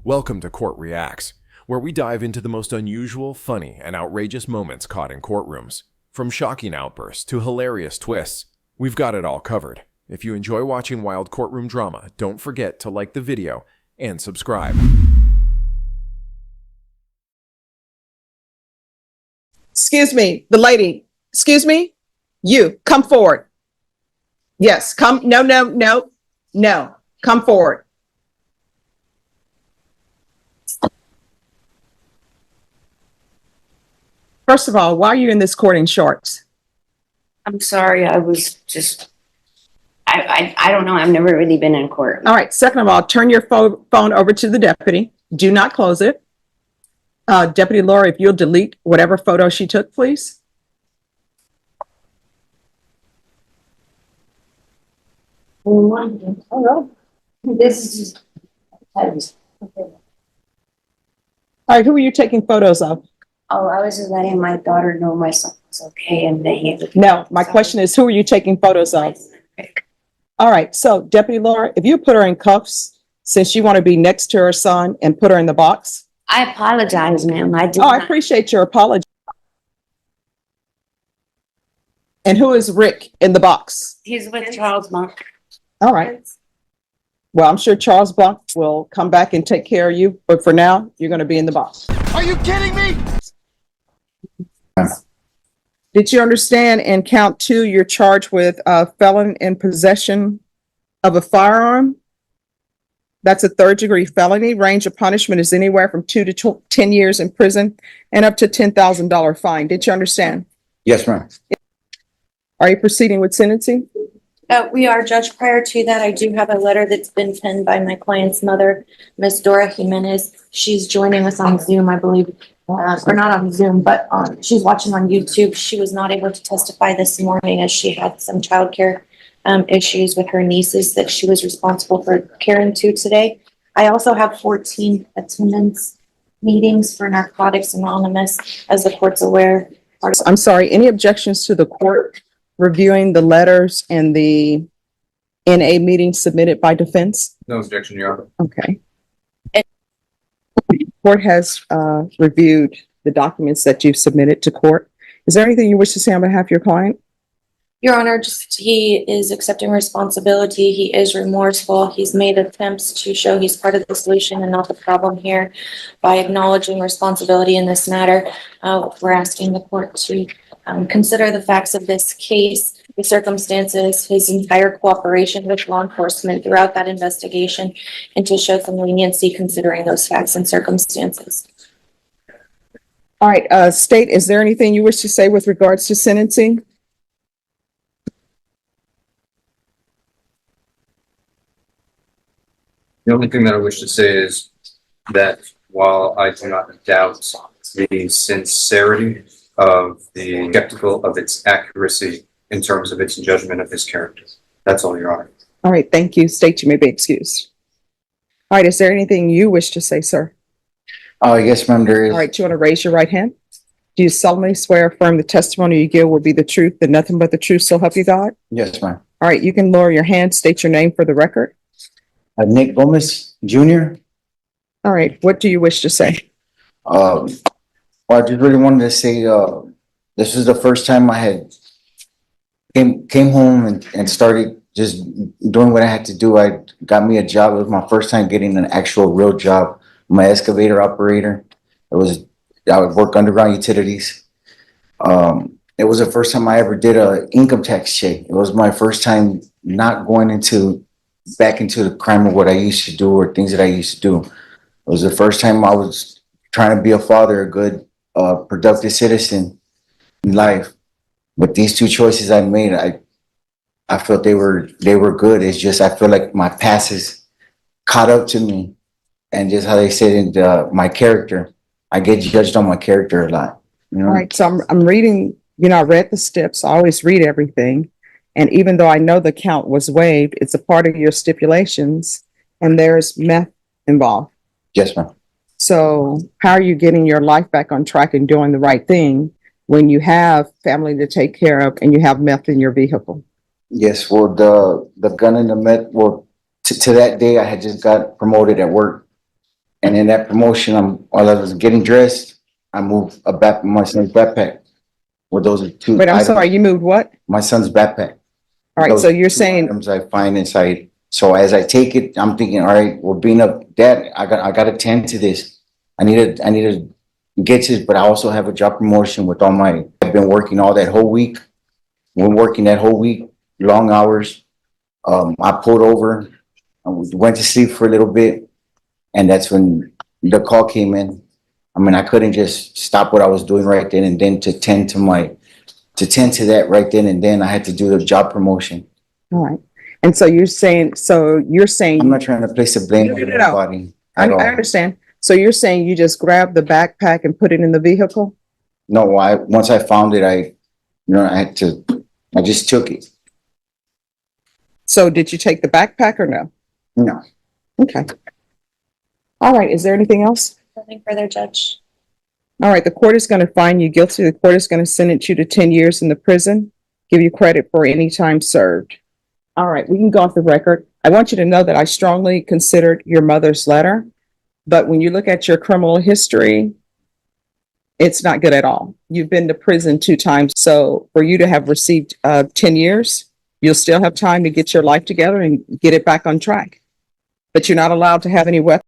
Welcome to Court Reacts, where we dive into the most unusual, funny, and outrageous moments caught in courtrooms. From shocking outbursts to hilarious twists, we've got it all covered. If you enjoy watching wild courtroom drama, don't forget to like the video and subscribe. Excuse me, the lady. Excuse me, you come forward. Yes, come. No. Come forward. First of all, why are you in this court in shorts? I'm sorry, I was just, I don't know, I've never really been in court. All right. Second of all, turn your phone over to the deputy. Do not close it. Deputy Laura, if you'll delete whatever photo she took, please. Oh, this is just, All right. Who are you taking photos of? oh, I was just letting my daughter know my son was okay and that he was. No, my question is, who are you taking photos of? All right. So Deputy Laura, if you put her in cuffs, since you want to be next to her son, and put her in the box. I apologize, ma'am. I did Oh, I not. appreciate your apology. And who is Rick in the box? He's with Charles Monk. All right. Well, I'm sure Charles Bunk will come back and take care of you, but for now, you're going to be in the box. Are you kidding me? Did you understand in count 2, you're charged with felon in possession of a firearm? That's a third-degree felony. Range of punishment is anywhere from 2 to 10 years in prison and up to $10,000 fine. Did you understand? Yes, ma'am. Are you proceeding with sentencing? We are, Judge. Prior to that, I do have a letter that's been penned by my client's mother, Miss Dora Jimenez. She's joining us on Zoom, I believe, or not on Zoom, but she's watching on YouTube. She was not able to testify this morning as she had some childcare issues with her nieces that she was responsible for caring to today. I also have 14 attendance meetings for Narcotics Anonymous, as the court's aware. I'm sorry, any objections to the court reviewing the letters and the NA meeting submitted by defense? No objection, Your Honor. Okay. Court has reviewed the documents that you've submitted to court. Is there anything you wish to say on behalf of your client? Your Honor, just he is accepting responsibility. He is remorseful. He's made attempts to show he's part of the solution and not the problem here by acknowledging responsibility in this matter. We're asking the court to consider the facts of this case, the circumstances, his entire cooperation with law enforcement throughout that investigation, and to show some leniency considering those facts and circumstances. All right, State, is there anything you wish to say with regards to sentencing? The only thing that I wish to say is that while I do not doubt the sincerity of the skeptical of its accuracy in terms of its judgment of his character. That's all, Your Honor. All right, thank you. State, you may be excused. All right, is there anything you wish to say, sir? Yes, ma'am, there is. All right, do you want to raise your right hand? Do you solemnly swear or affirm the testimony you give will be the truth and nothing but the truth, so help you God? Yes, ma'am. All right, you can lower your hand, state your name for the record. Nick Gomez, Jr. All right, what do you wish to say? Well, I just really wanted to say, this is the first time I had came home and started just doing what I had to do. I got me a job. It was my first time getting an actual real job. I'm an excavator operator. I would work underground utilities. It was the first time I ever did a income tax check. It was my first time not going back into the crime of what I used to do or things that I used to do. It was the first time I was trying to be a father, a good, productive citizen in life. But these two choices I made, I felt they were good. It's just I feel like my past has caught up to me, and just how they said in my character, I get judged on my character a lot. You know? All right, so I'm reading, I read the steps. I always read everything. And even though I know the count was waived, it's a part of your stipulations, and there's meth involved. Yes, ma'am. So how are you getting your life back on track and doing the right thing when you have family to take care of and you have meth in your vehicle? Yes, well, the gun and the meth, well, to that day, I had just got promoted at work. And in that promotion, while I was getting dressed, I moved my son's backpack. Well, those are two But I'm items. sorry, you moved what? My son's backpack. All right, Those so you're two saying, items I find inside. So as I take it, I'm thinking, all right, well, being a dad, I got to tend to this. I need to get this, but I also have a job promotion with I've been working all that whole week. We're working that whole week, long hours. I pulled over, I went to sleep for a little bit, and that's when the call came in. I mean, I couldn't just stop what I was doing right then and then to tend to that right then and then. I had to do the job promotion. all right. And so you're saying, I'm not trying to place the blame on No. anybody I at all. understand. So you're saying you just grabbed the backpack and put it in the vehicle? No, once I found it, I just took it. So did you take the backpack or no? No. Okay. All right, is there anything else? Nothing further, Judge. All right, the court is going to find you guilty. The court is going to sentence you to 10 years in the prison, give you credit for any time served. All right, we can go off the record. I want you to know that I strongly considered your mother's letter, but when you look at your criminal history, it's not good at all. You've been to prison 2 times, so for you to have received 10 years, you'll still have time to get your life together and get it back on track. But you're not allowed to have any weapons.